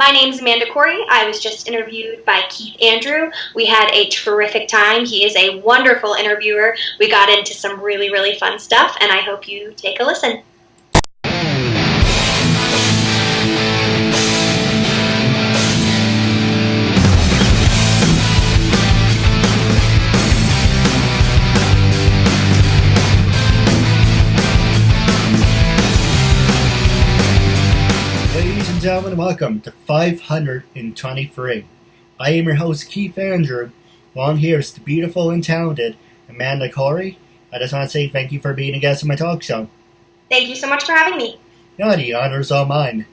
My name's Amanda Kouri. I was just interviewed by Keith Andrew. We had a terrific time. He is a wonderful interviewer. We got into some really, really fun stuff, and I hope you take a listen. Ladies and gentlemen, welcome to 523. I am your host, Keith Andrew. Along here is the beautiful and talented Amanda Kouri. I just want to say thank you for being a guest on my talk show. Thank you so much for having me. Yeah, the honor is all mine.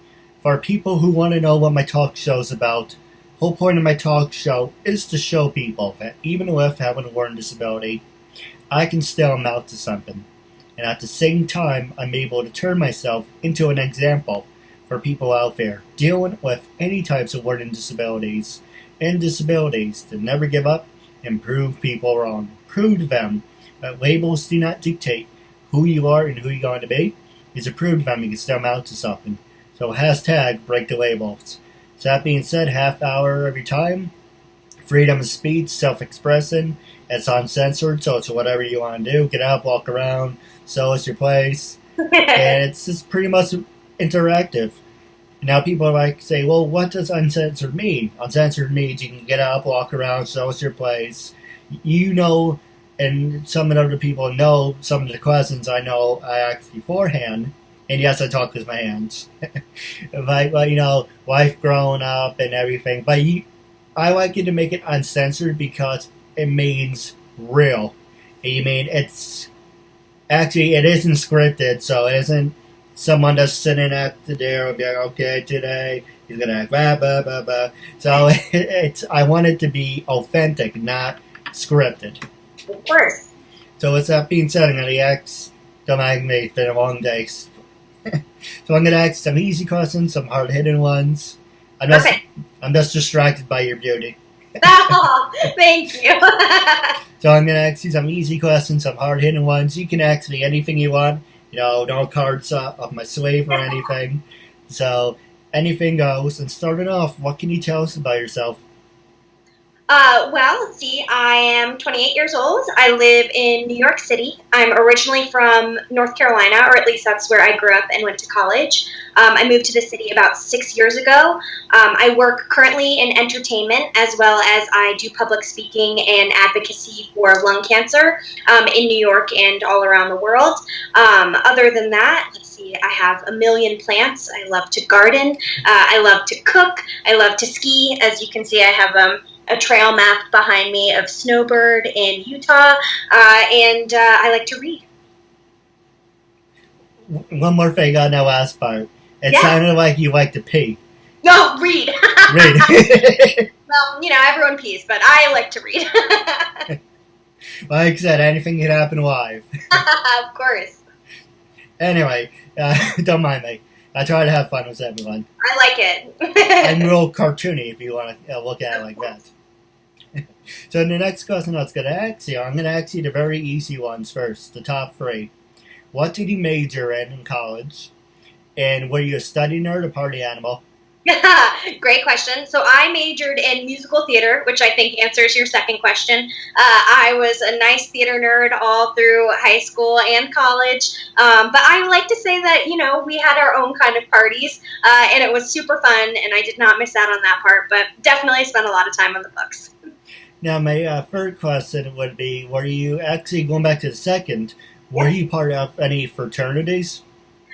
For people who want to know what my talk show is about, the whole point of my talk show is to show people that even with having a learning disability, I can still amount to something. And at the same time, I'm able to turn myself into an example for people out there dealing with any types of learning disabilities and disabilities to never give up and prove people wrong. Prove to them that labels do not dictate who you are and who you're going to be. It's to prove to them you can still amount to something. So hashtag break the labels. So that being said, half hour every time. Freedom of speech, self-expressing. It's uncensored, so it's whatever you want to do. Get up, walk around, so it's your place. And it's just pretty much interactive. Now people like say, well, what does uncensored mean? Uncensored means you can get up, walk around, so it's your place. You know, and some other people know some of the questions I know I asked beforehand. And yes, I talk with my hands. But, you know, life growing up and everything. But I like you to make it uncensored because it means real. I mean, it isn't scripted, so it isn't someone that's sitting at the door and be like, okay, today he's going to act blah, blah, blah, blah. So I want it to be authentic, not scripted. Of course. So with that being said, I'm going to ask, don't mind me, it's been a long day. So I'm going to ask some easy questions, some hard-hitting ones. I'm just distracted by your beauty. Oh, thank you. So I'm going to ask you some easy questions, some hard-hitting ones. You can ask me anything you want. You know, no cards up my sleeve or anything. So anything goes. And starting off, what can you tell us about yourself? Well, let's see. I am 28 years old. I live in New York City. I'm originally from North Carolina, or at least that's where I grew up and went to college. I moved to the city about 6 years ago. I work currently in entertainment as well as I do public speaking and advocacy for lung cancer in New York and all around the world. Other than that, let's see. I have a million plants. I love to garden. I love to cook. I love to ski. As you can see, I have a trail map behind me of Snowbird in Utah, and I like to read. One more thing on that last part. It sounded like you like to pee. No, read. Read. Well, you know, everyone pees, but I like to read. Like I said, anything can happen live. Of course. Anyway, don't mind me. I try to have fun with everyone. I like it. And real cartoony if you want to look at it like that. So the next question I was going to ask you, I'm going to ask you the very easy ones first, the top three. What did you major in college? And were you a study nerd or party animal? Great question. So I majored in musical theater, which I think answers your second question. I was a nice theater nerd all through high school and college. But I like to say that, you know, we had our own kind of parties, and it was super fun, and I did not miss out on that part, but definitely spent a lot of time on the books. Now, my third question would be, were you actually, going back to the second, were you part of any fraternities?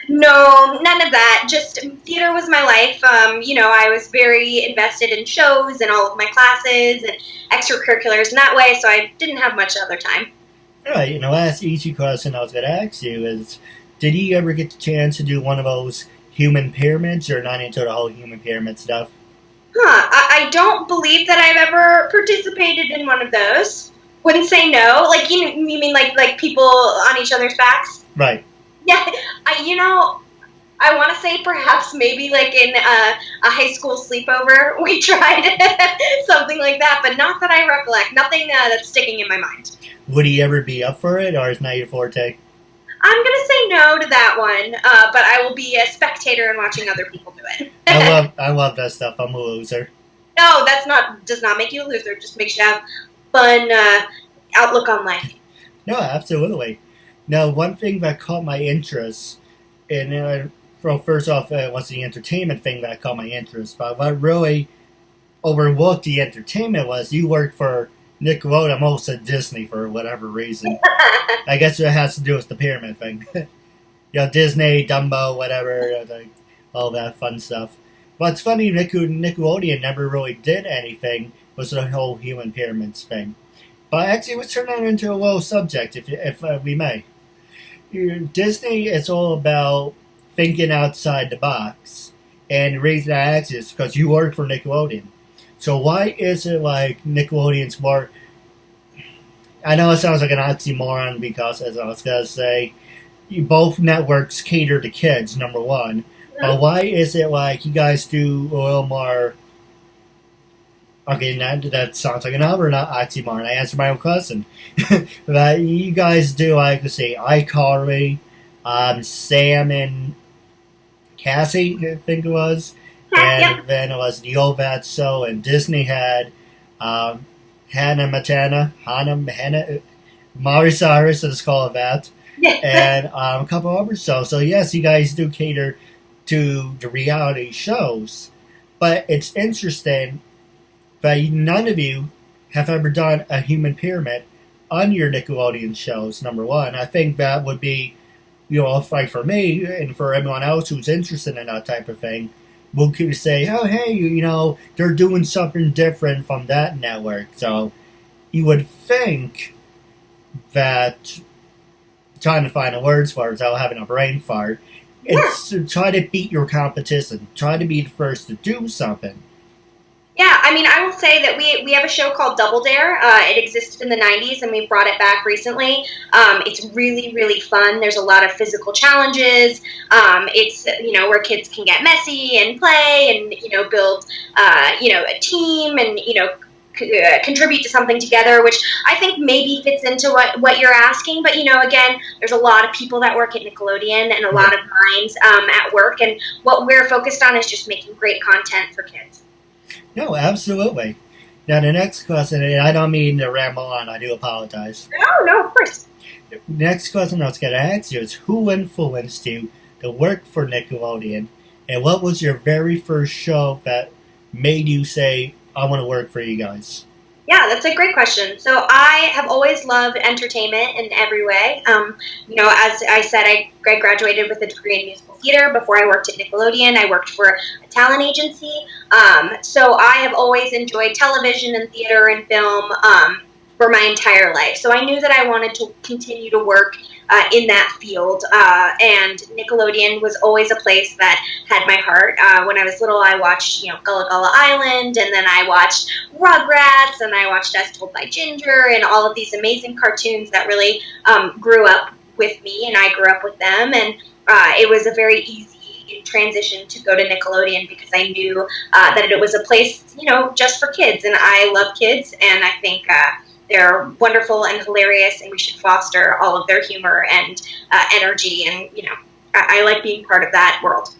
No, none of that. Just theater was my life. You know, I was very invested in shows and all of my classes and extracurriculars in that way, so I didn't have much other time. All right, and the last easy question I was going to ask you is, did you ever get the chance to do one of those human pyramids, or not into the whole human pyramid stuff? I don't believe that I've ever participated in one of those. Wouldn't say no. Like, you mean like people on each other's backs? Right. Yeah, I want to say perhaps maybe like in a high school sleepover we tried something like that, but not that I recollect. Nothing that's sticking in my mind. Would he ever be up for it, or is not your forte? I'm going to say no to that one, but I will be a spectator and watching other people do it. I love that stuff. I'm a loser. No, does not make you a loser. It just makes you have fun outlook on life. No, absolutely. Now, one thing that caught my interest, and well, first off, it was the entertainment thing that caught my interest, but what really overlooked the entertainment was you worked for Nickelodeon, most at Disney for whatever reason. I guess it has to do with the pyramid thing. Disney, Dumbo, whatever, all that fun stuff. But it's funny, Nickelodeon never really did anything with the whole human pyramids thing. But actually, let's turn that into a little subject, if we may. Disney is all about thinking outside the box. And the reason I ask is because you work for Nickelodeon. So why is it like Nickelodeon's more... I know it sounds like an oxymoron because, as I was going to say, both networks cater to kids, number one. But why is it like you guys do a little more... Okay, that sounds like an oxymoron. I answered my own question. But you guys do, like, let's see, iCarly, Sam and Cassie, I think it was. And then it was theOvat show, and Disney had Hannah Montana, Miley Cyrus, let's call it that, and a couple other shows. So yes, you guys do cater to the reality shows, but it's interesting that none of you have ever done a human pyramid on your Nickelodeon shows, number one. I think that would be, like for me and for everyone else who's interested in that type of thing, would say, oh, hey, they're doing something different from that network. So you would think that, trying to find the words for it without having a brain fart, it's to try to beat your competition. Try to be the first to do something. Yeah, I mean, I will say that we have a show called Double Dare. It existed in the 90s, and we brought it back recently. It's really, really fun. There's a lot of physical challenges. It's, where kids can get messy and play and, build, a team and, contribute to something together, which I think maybe fits into what you're asking. But, again, there's a lot of people that work at Nickelodeon and a lot of minds at work. And what we're focused on is just making great content for kids. No, absolutely. Now, the next question, and I don't mean to ramble on, I do apologize. No, of course. The next question I was going to ask you is, who influenced you to work for Nickelodeon, and what was your very first show that made you say, I want to work for you guys? Yeah, that's a great question. So I have always loved entertainment in every way. As I said, I graduated with a degree in musical theater. Before I worked at Nickelodeon, I worked for a talent agency. So I have always enjoyed television and theater and film for my entire life. So I knew that I wanted to continue to work in that field, and Nickelodeon was always a place that had my heart. When I was little, I watched, Gullah Gullah Island, and then I watched Rugrats, and I watched As Told by Ginger, and all of these amazing cartoons that really grew up with me, and I grew up with them, and it was a very easy transition to go to Nickelodeon because I knew that it was a place, just for kids, and I love kids, and I think they're wonderful and hilarious, and we should foster all of their humor and energy. And, I like being part of that world.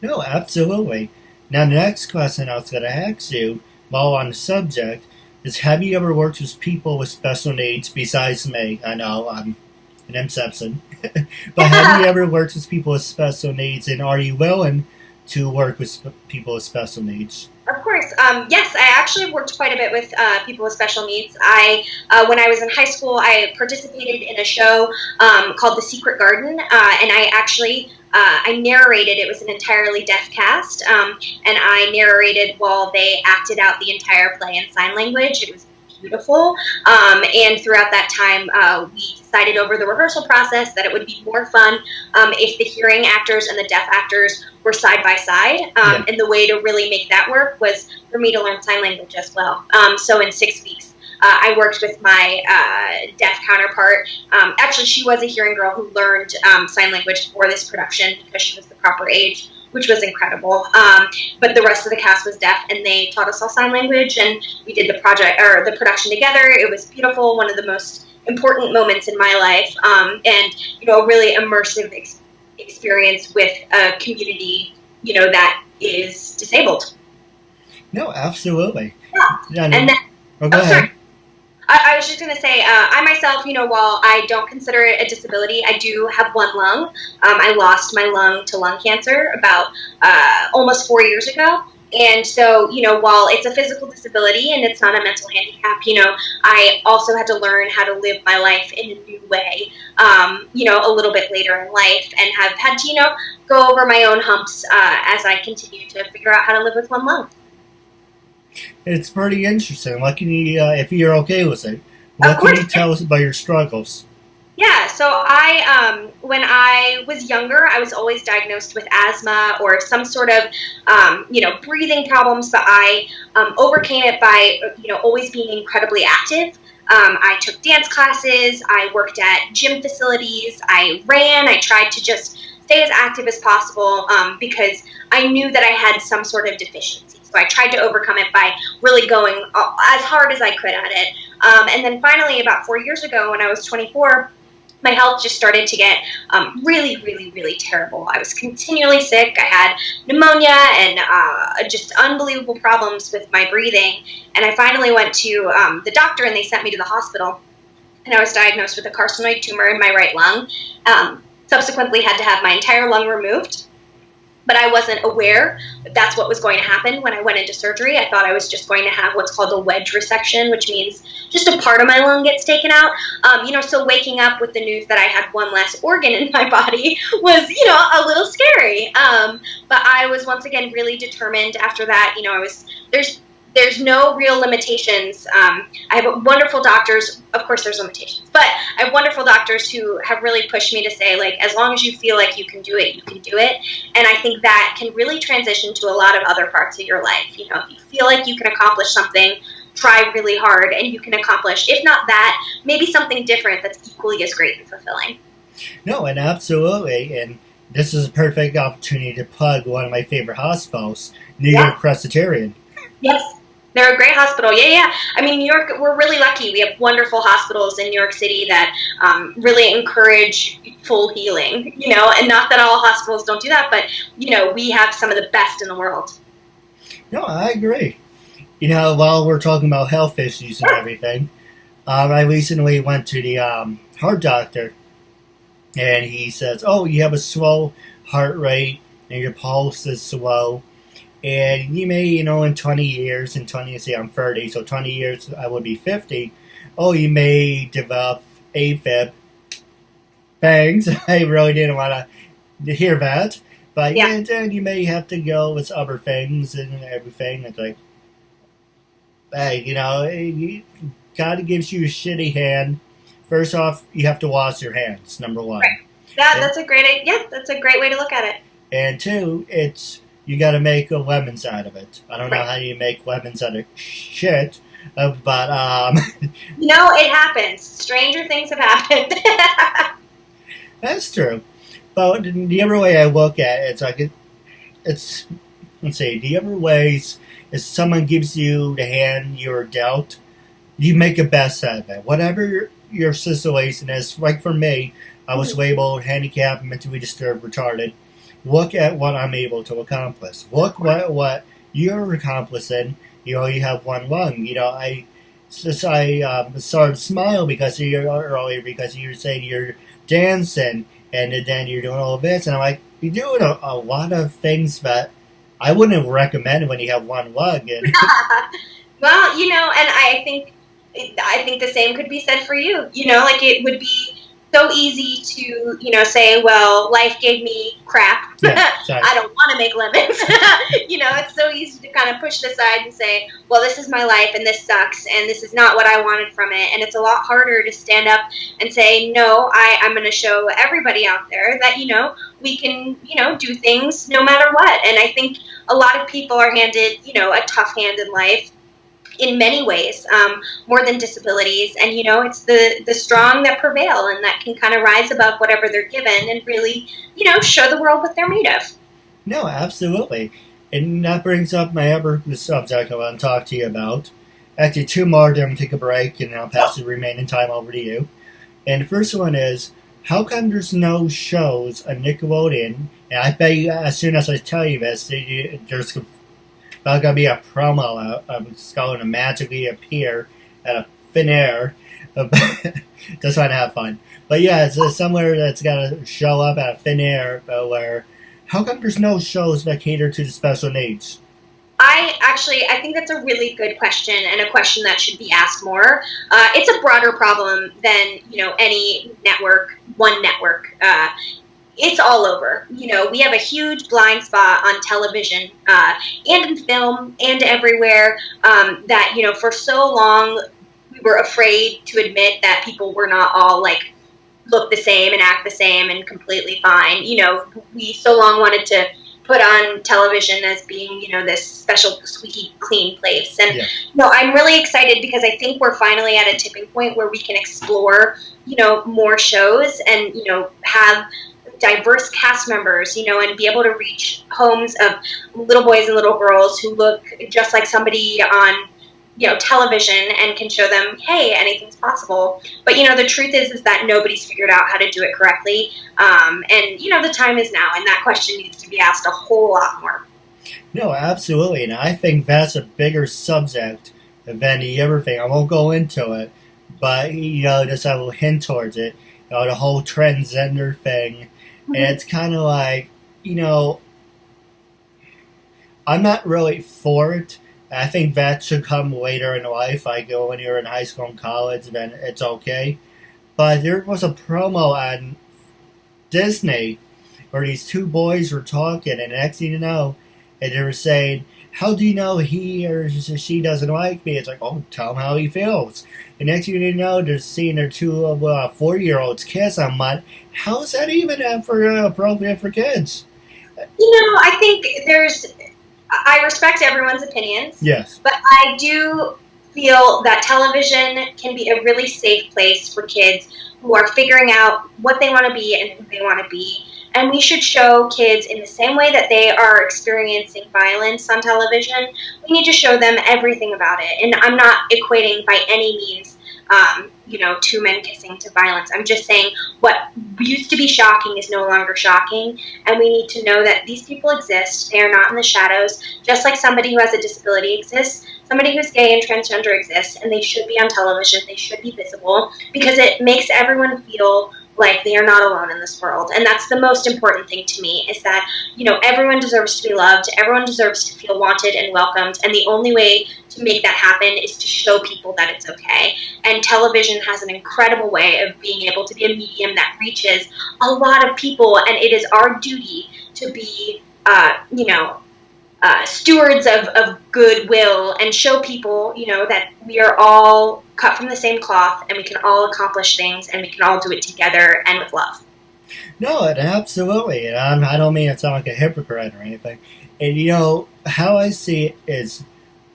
No, absolutely. Now, the next question I was going to ask you, while on the subject, is have you ever worked with people with special needs besides me? I know I'm an exception. But have you ever worked with people with special needs, and are you willing to work with people with special needs? Of course. Yes, I actually worked quite a bit with people with special needs. When I was in high school, I participated in a show called The Secret Garden, and I actually I narrated. It was an entirely deaf cast, and I narrated while they acted out the entire play in sign language. It was beautiful, and throughout that time, we decided over the rehearsal process that it would be more fun if the hearing actors and the deaf actors were side by side, and the way to really make that work was for me to learn sign language as well. So in 6 weeks, I worked with my deaf counterpart. Actually, she was a hearing girl who learned sign language for this production because she was the proper age which was incredible. But the rest of the cast was deaf, and they taught us all sign language, and we did the production together. It was beautiful, one of the most important moments in my life, and a really immersive experience with a community, that is disabled. No, absolutely. Yeah. And then, go ahead. Sorry. I was just going to say, I myself, while I don't consider it a disability, I do have one lung. I lost my lung to lung cancer about almost 4 years ago. And so, while it's a physical disability and it's not a mental handicap, I also had to learn how to live my life in a new way, a little bit later in life, and have had to, go over my own humps as I continue to figure out how to live with one lung. It's pretty interesting. What can you, if you're okay with it, what can you tell us about your struggles? Yeah, so when I was younger, I was always diagnosed with asthma or some sort of, breathing problems, but I overcame it by, always being incredibly active. I took dance classes, I worked at gym facilities, I ran, I tried to just stay as active as possible because I knew that I had some sort of deficiency. So I tried to overcome it by really going as hard as I could at it. And then finally, about 4 years ago, when I was 24, my health just started to get really, really, really terrible. I was continually sick. I had pneumonia and just unbelievable problems with my breathing. And I finally went to the doctor, and they sent me to the hospital. And I was diagnosed with a carcinoid tumor in my right lung. Subsequently had to have my entire lung removed. But I wasn't aware that that's what was going to happen when I went into surgery. I thought I was just going to have what's called a wedge resection, which means just a part of my lung gets taken out. So waking up with the news that I had one less organ in my body was, a little scary. But I was once again really determined after that. There's no real limitations. I have wonderful doctors. Of course, there's limitations, but I have wonderful doctors who have really pushed me to say, as long as you feel like you can do it, you can do it. And I think that can really transition to a lot of other parts of your life. If you feel like you can accomplish something, try really hard, and you can accomplish, if not that, maybe something different that's equally as great and fulfilling. No, and absolutely. And this is a perfect opportunity to plug one of my favorite hospitals, New York Presbyterian. Yes. They're a great hospital. Yeah. I mean, New York, we're really lucky. We have wonderful hospitals in New York City that really encourage full healing, and not that all hospitals don't do that, but, we have some of the best in the world. No, I agree. While we're talking about health issues and everything, I recently went to the heart doctor, and he says, oh, you have a slow heart rate, and your pulse is slow. And you may, in 20 years, say I'm 30, so 20 years I would be 50. Oh, you may develop AFib. Thanks. I really didn't want to hear that. But then you may have to go with other things and everything. It's like, hey, God gives you a shitty hand. First off, you have to wash your hands, number one. Right. That's a great idea. That's a great way to look at it. And two, you got to make lemons out of it. I don't know how you make lemons out of shit, but it happens. Stranger things have happened. That's true. But the other way I look at it, let's see, the other ways is someone gives you the hand you're dealt, you make the best out of it. Whatever your situation is, like for me, I was labeled handicapped, mentally disturbed, retarded. Look at what I'm able to accomplish. Look what you're accomplishing. You have one lung. I started to smile because you're saying you're dancing, and then you're doing all this, and I'm like, you're doing a lot of things that I wouldn't recommend when you have one lung. And well, and I think the same could be said for you. It would be so easy to, say, well, life gave me crap. Yeah, I don't want to make lemons. It's so easy to kind of push this aside and say, well, this is my life and this sucks and this is not what I wanted from it. And it's a lot harder to stand up and say, no, I'm going to show everybody out there that, we can, do things no matter what. And I think a lot of people are handed, a tough hand in life. In many ways, more than disabilities. And, it's the strong that prevail and that can kind of rise above whatever they're given and really, show the world what they're made of. No, absolutely. And that brings up my other subject I want to talk to you about. Actually, two more, then we'll take a break, and I'll pass the remaining time over to you. And the first one is, how come there's no shows on Nickelodeon? And I bet you, as soon as I tell you this, there's not going to be a promo out. It's going to magically appear out of thin air. Just trying to have fun. But yeah, it's somewhere that's got to show up out of thin air where, how come there's no shows that cater to the special needs? I think that's a really good question and a question that should be asked more. It's a broader problem than any network, one network. It's all over. We have a huge blind spot on television and in film and everywhere. That for so long we were afraid to admit that people were not all like look the same and act the same and completely fine. We so long wanted to put on television as being, this special, squeaky clean place. And, Yeah. I'm really excited because I think we're finally at a tipping point where we can explore, more shows and, have diverse cast members, and be able to reach homes of little boys and little girls who look just like somebody on television and can show them, hey, anything's possible. But, the truth is that nobody's figured out how to do it correctly. And, the time is now, and that question needs to be asked a whole lot more. No, absolutely. And I think that's a bigger subject than the other thing. I won't go into it, but, just a little hint towards it. The whole transgender thing. Mm-hmm. And it's kind of like, I'm not really for it. I think that should come later in life. Like when you're in high school and college, then it's okay. But there was a promo on Disney where these two boys were talking, and next thing you know, and they were saying, how do you know he or she doesn't like me? It's like, oh, tell him how he feels. And next thing you know, they're seeing their two 4-year-olds kiss. I'm like, how is that even appropriate for kids? I think I respect everyone's opinions. Yes. But I do feel that television can be a really safe place for kids who are figuring out what they want to be and who they want to be. And we should show kids in the same way that they are experiencing violence on television. We need to show them everything about it. And I'm not equating by any means, two men kissing to violence. I'm just saying what used to be shocking is no longer shocking. And we need to know that these people exist. They are not in the shadows. Just like somebody who has a disability exists, somebody who's gay and transgender exists, and they should be on television. They should be visible because it makes everyone feel like they are not alone in this world. And that's the most important thing to me, is that, everyone deserves to be loved. Everyone deserves to feel wanted and welcomed. And the only way to make that happen is to show people that it's okay. And television has an incredible way of being able to be a medium that reaches a lot of people. And it is our duty to be, stewards of goodwill and show people, that we are all cut from the same cloth and we can all accomplish things and we can all do it together and with love. No, absolutely. And I don't mean to sound like a hypocrite or anything. And, how I see it is,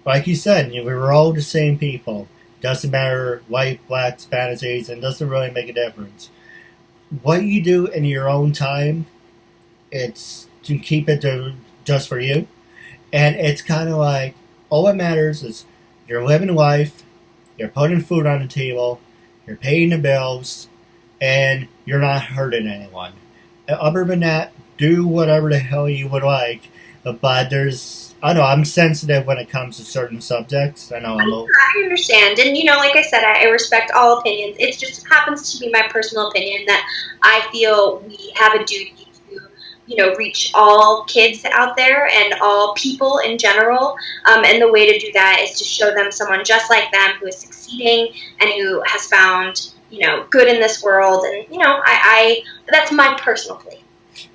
like you said, we were all the same people. Doesn't matter white, black, Spanish, Asian, doesn't really make a difference. What you do in your own time, it's to keep it just for you. And it's kind of like, all that matters is you're living life, you're putting food on the table, you're paying the bills, and you're not hurting anyone. Other than that, do whatever the hell you would like. But I'm sensitive when it comes to certain subjects. I understand. And, like I said, I respect all opinions. It just happens to be my personal opinion that I feel we have a duty to reach all kids out there and all people in general. And the way to do that is to show them someone just like them who is succeeding and who has found, good in this world. And, I that's my personal plea.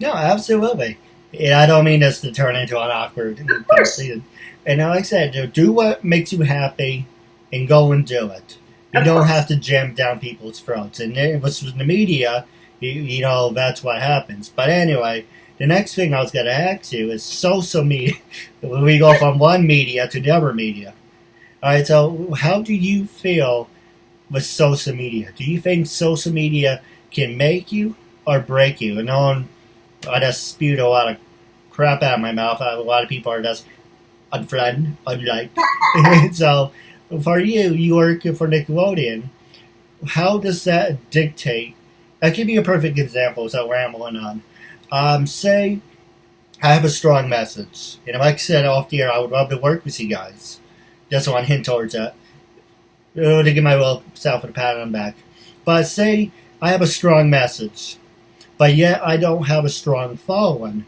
No, absolutely. And I don't mean this to turn into an awkward conversation. And like I said, do what makes you happy and go and do it. You don't have to jam down people's throats. And with the media, that's what happens. But anyway, the next thing I was going to ask you is social media. We go from one media to the other media. All right, so how do you feel with social media? Do you think social media can make you or break you? And I just spewed a lot of crap out of my mouth. A lot of people are just unfriend, unlike. So, for you work for Nickelodeon. How does that dictate? That could be a perfect example, so rambling on. Say I have a strong message. Like I said off the air, I would love to work with you guys. Just want to hint towards that. To give myself a pat on the back. But say I have a strong message, but yet I don't have a strong following,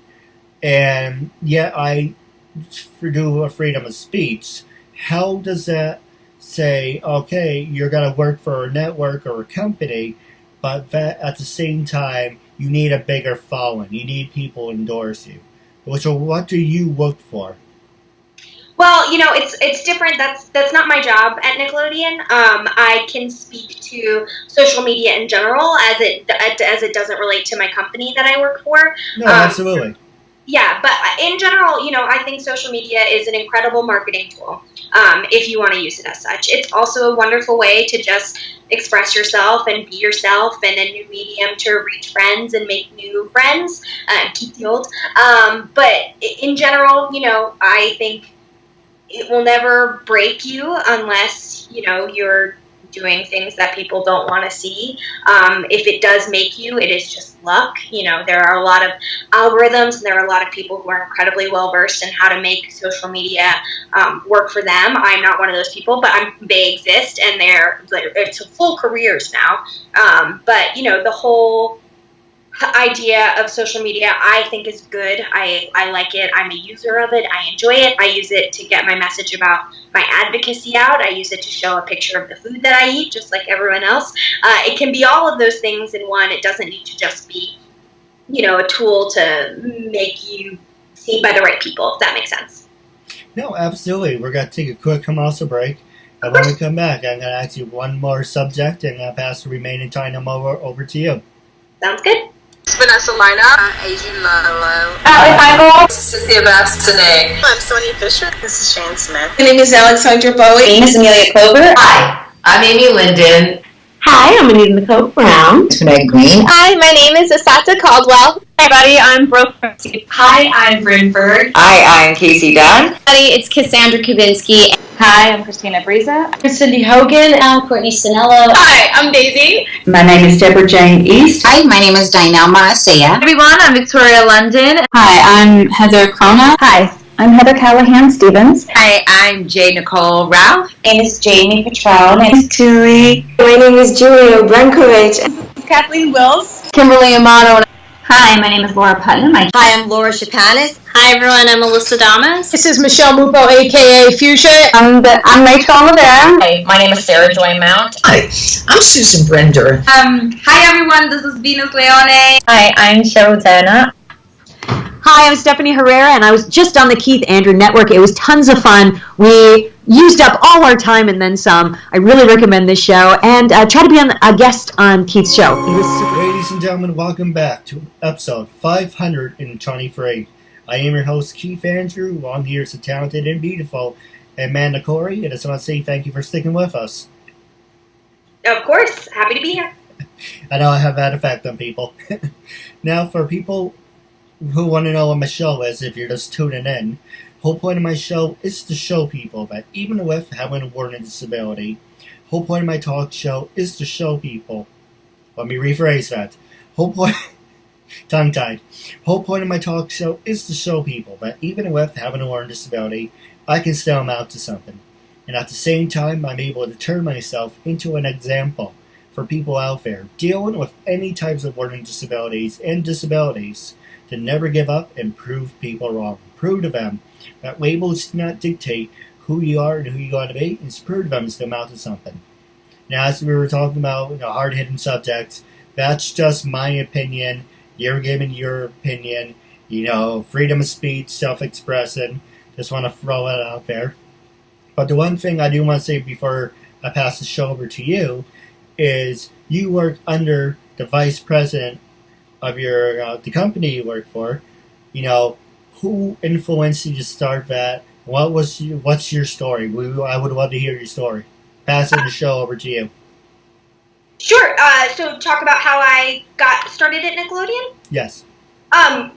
and yet I do a freedom of speech. How does that say, okay, you're going to work for a network or a company, but that at the same time, you need a bigger following. You need people to endorse you. So what do you look for? Well, it's different. That's not my job at Nickelodeon. I can speak to social media in general as it doesn't relate to my company that I work for. No, absolutely. Yeah, but in general, I think social media is an incredible marketing tool if you want to use it as such. It's also a wonderful way to just express yourself and be yourself, and a new medium to reach friends and make new friends, keep the old. But in general, I think it will never break you unless, you're doing things that people don't want to see. If it does make you, it is just luck. There are a lot of algorithms, and there are a lot of people who are incredibly well versed in how to make social media work for them. I'm not one of those people, but they exist, and it's full careers now. But the whole idea of social media, I think, is good. I like it. I'm a user of it. I enjoy it. I use it to get my message about my advocacy out. I use it to show a picture of the food that I eat, just like everyone else. It can be all of those things in one. It doesn't need to just be, a tool to make you seen by the right people, if that makes sense. No, absolutely. We're going to take a quick commercial break. And when we come back, I'm going to ask you one more subject, and I'm going to pass the remaining time over to you. Sounds good. It's Vanessa Lina. I'm Adrian Lalo. Alex Michael. This is Cynthia Bastinet. I'm Sonia Fisher. This is Shane Smith. My name is Alexandra Bowie. My name is Amelia Clover. Hi, I'm Amy Linden. Hi, I'm Anita Nicole Brown. It's Meg Green. Hi, my name is Asata Caldwell. Hi, everybody. I'm Brooke. Hi, I'm Bryn Berg. Hi, I'm Casey Dunn. Hi, it's Cassandra Kavinsky. Hi, I'm Christina Briza. I'm Cindy Hogan. I'm Courtney Sinello. Hi, I'm Daisy. My name is Deborah Jane East. Hi, my name is Dinah Marasea. Hi, everyone. I'm Victoria London. Hi, I'm Heather Krona. Hi, I'm Heather Callahan Stevens. Hi, I'm J. Nicole Ralph. My name is Jamie Petrone. My name is Julie. My name is Julia Brankovic. Kathleen Wills. Kimberly Amato. Hi, my name is Laura Putnam. Hi, I'm Laura Shapanis. Hi, everyone. I'm Melissa Damas. This is Michelle Mupo, a.k.a. Fuchsia. I'm Rachel Olivera. Hi, my name is Sarah Joy Mount. Hi, I'm Susan Brender. Hi, everyone. This is Venus Leone. Hi, I'm Cheryl Turner. Hi, I'm Stephanie Herrera, and I was just on the Keith Andrew Network. It was tons of fun. We used up all our time and then some. I really recommend this show, and try to be a guest on Keith's show. Ladies and gentlemen, welcome back to episode 523. I am your host, Keith Andrew. Along here is the talented and beautiful Amanda Kouri. I just want to say thank you for sticking with us. Of course. Happy to be here. I know I have that effect on people. Now, for people who want to know what my show is, if you're just tuning in, the whole point of my show is to show people that even with having a learning disability, the whole point of my talk show is to show people. Let me rephrase that. Tongue-tied. The whole point of my talk show is to show people that even with having a learning disability, I can still amount to something. And at the same time, I'm able to turn myself into an example for people out there dealing with any types of learning disabilities and disabilities to never give up and prove people wrong. Prove to them that labels do not dictate who you are and who you got to be. It's prove to them to amount to something. Now, as we were talking about hard-hitting subjects, that's just my opinion. You're giving your opinion. Freedom of speech, self-expressing. Just want to throw it out there. But the one thing I do want to say before I pass the show over to you is you work under the vice president of your the company you work for. Who influenced you to start that? What's your story? I would love to hear your story. Passing the show over to you. Sure. So talk about how I got started at Nickelodeon? Yes.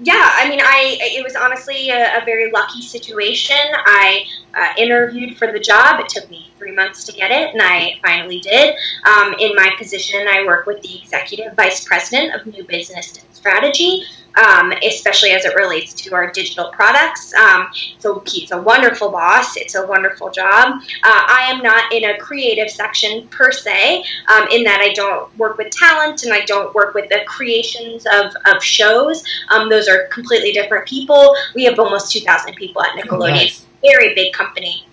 Yeah, I mean, it was honestly a very lucky situation. I interviewed for the job. It took me 3 months to get it, and I finally did. In my position, I work with the Executive Vice President of New Business and Strategy, especially as it relates to our digital products. So Keith's a wonderful boss. It's a wonderful job. I am not in a creative section per se, in that I don't work with talent and I don't work with the creations of shows. Those are completely different people. We have almost 2,000 people at Nickelodeon. Oh, nice. Very big company.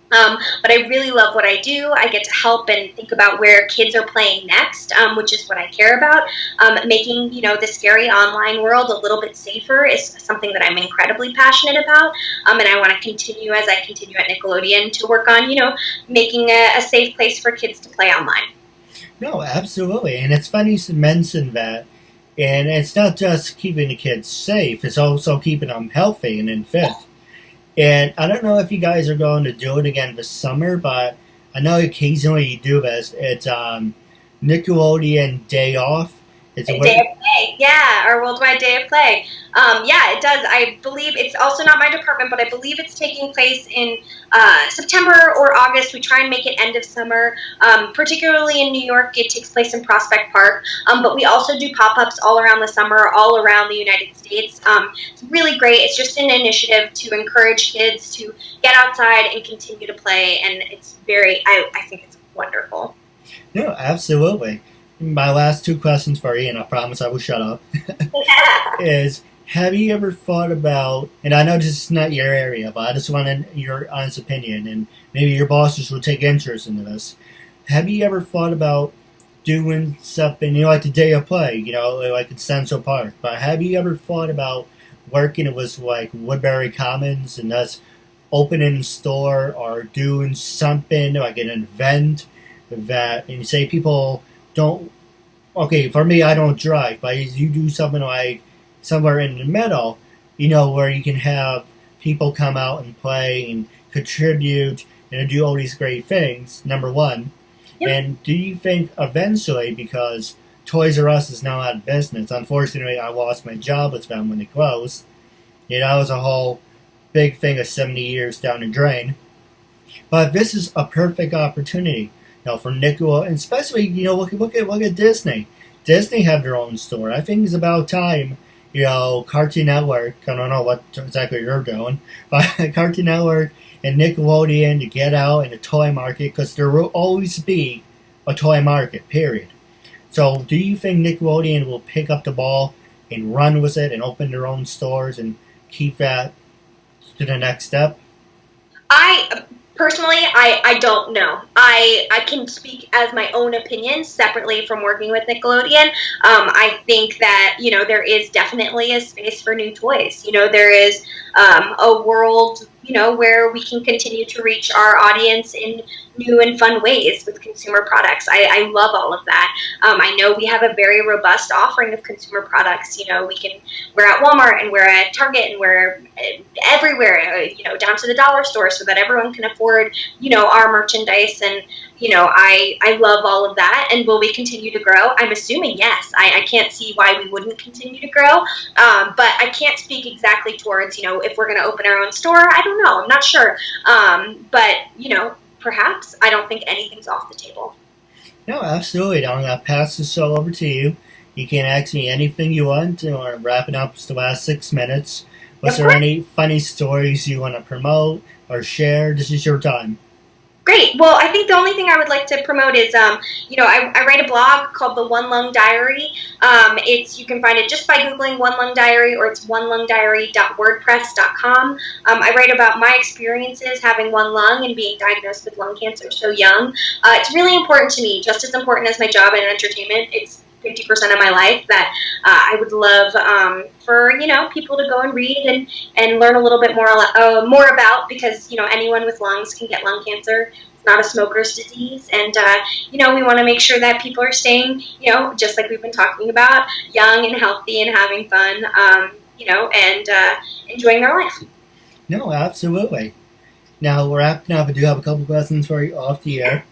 But I really love what I do. I get to help and think about where kids are playing next, which is what I care about. Making, the scary online world a little bit safer is something that I'm incredibly passionate about. And I want to continue as I continue at Nickelodeon to work on, making a safe place for kids to play online. No, absolutely. And it's funny to mention that. And it's not just keeping the kids safe, it's also keeping them healthy and fit. And I don't know if you guys are going to do it again this summer, but I know occasionally you do this. It's Nickelodeon Day Off. It's a Day of Play. Yeah, our Worldwide Day of Play. Yeah, it does. I believe it's also not my department, but I believe it's taking place in September or August. We try and make it end of summer. Particularly in New York, it takes place in Prospect Park. But we also do pop-ups all around the summer, all around the United States. It's really great. It's just an initiative to encourage kids to get outside and continue to play. And it's I think it's wonderful. No, absolutely. My last two questions for you, and I promise I will shut up, is have you ever thought about, and I know this is not your area, but I just wanted your honest opinion, and maybe your bosses will take interest in this. Have you ever thought about doing something, like the Day of Play, like in Central Park, but have you ever thought about working with like Woodbury Commons and us opening a store or doing something like an event that, and say people don't, okay, for me, I don't drive, but you do something like somewhere in the middle, where you can have people come out and play and contribute and do all these great things, number one. Yep. And do you think eventually, because Toys R Us is now out of business, unfortunately I lost my job with them when they closed, that was a whole big thing of 70 years down the drain, but this is a perfect opportunity. For Nickelodeon, and especially, look at Disney. Disney have their own store. I think it's about time, Cartoon Network, I don't know what exactly you're doing, but Cartoon Network and Nickelodeon to get out in the toy market, because there will always be a toy market, period. So do you think Nickelodeon will pick up the ball and run with it and open their own stores and keep that to the next step? Personally, I don't know. I can speak as my own opinion separately from working with Nickelodeon. I think that, there is definitely a space for new toys. There is a world, where we can continue to reach our audience in new and fun ways with consumer products. I love all of that. I know we have a very robust offering of consumer products. We're at Walmart and we're at Target and we're everywhere, down to the dollar store, so that everyone can afford, our merchandise. And, I love all of that. And will we continue to grow? I'm assuming yes. I can't see why we wouldn't continue to grow. But I can't speak exactly towards, if we're going to open our own store. I don't know. I'm not sure. But, perhaps. I don't think anything's off the table. No, absolutely. I'm going to pass the show over to you. You can ask me anything you want. We're wrapping up the last 6 minutes. Was there any funny stories you want to promote or share? This is your time. Great. Well, I think the only thing I would like to promote is, I write a blog called The One Lung Diary. You can find it just by Googling One Lung Diary, or it's onelungdiary.wordpress.com. I write about my experiences having one lung and being diagnosed with lung cancer so young. It's really important to me, just as important as my job in entertainment. It's 50% of my life that I would love for people to go and read and learn a little bit more about, because anyone with lungs can get lung cancer. It's not a smoker's disease, and we want to make sure that people are staying, just like we've been talking about, young and healthy and having fun, and enjoying their life. No, absolutely. Now, we're wrapping up. I do have a couple questions for you off the air,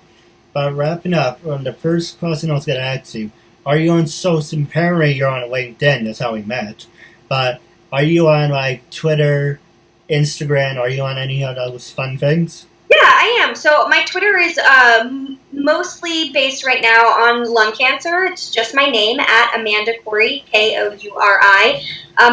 but wrapping up, the first question I was going to ask you. Are you on social? Apparently, you're on LinkedIn. That's how we met. but are you on like Twitter, Instagram? Are you on any of those fun things? Yeah, I am. So my Twitter is mostly based right now on lung cancer. It's just my name, at Amanda Kouri, Kouri.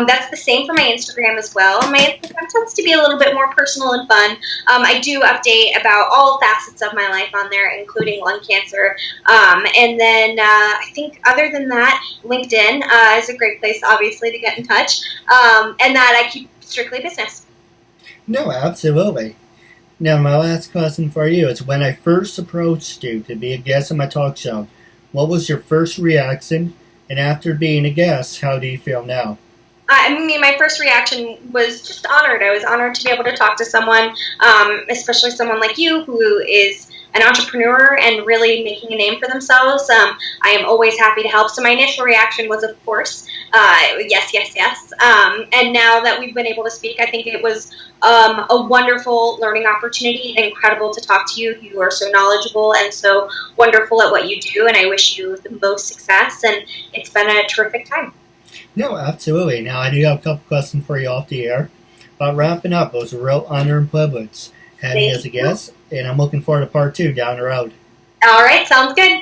That's the same for my Instagram as well. My Instagram tends to be a little bit more personal and fun. I do update about all facets of my life on there, including lung cancer. And then I think other than that, LinkedIn is a great place, obviously, to get in touch. And that I keep strictly business. No, absolutely. Now, my last question for you is, when I first approached you to be a guest on my talk show, what was your first reaction? And after being a guest, how do you feel now? I mean, my first reaction was just honored. I was honored to be able to talk to someone, especially someone like you, who is an entrepreneur and really making a name for themselves. I am always happy to help. So my initial reaction was, of course, yes, yes, yes. And now that we've been able to speak, I think it was a wonderful learning opportunity and incredible to talk to you. You are so knowledgeable and so wonderful at what you do, and I wish you the most success, and it's been a terrific time. No, absolutely. Now, I do have a couple questions for you off the air. But wrapping up, it was a real honor and privilege having you as a guest, and I'm looking forward to part 2 down the road. All right, sounds good.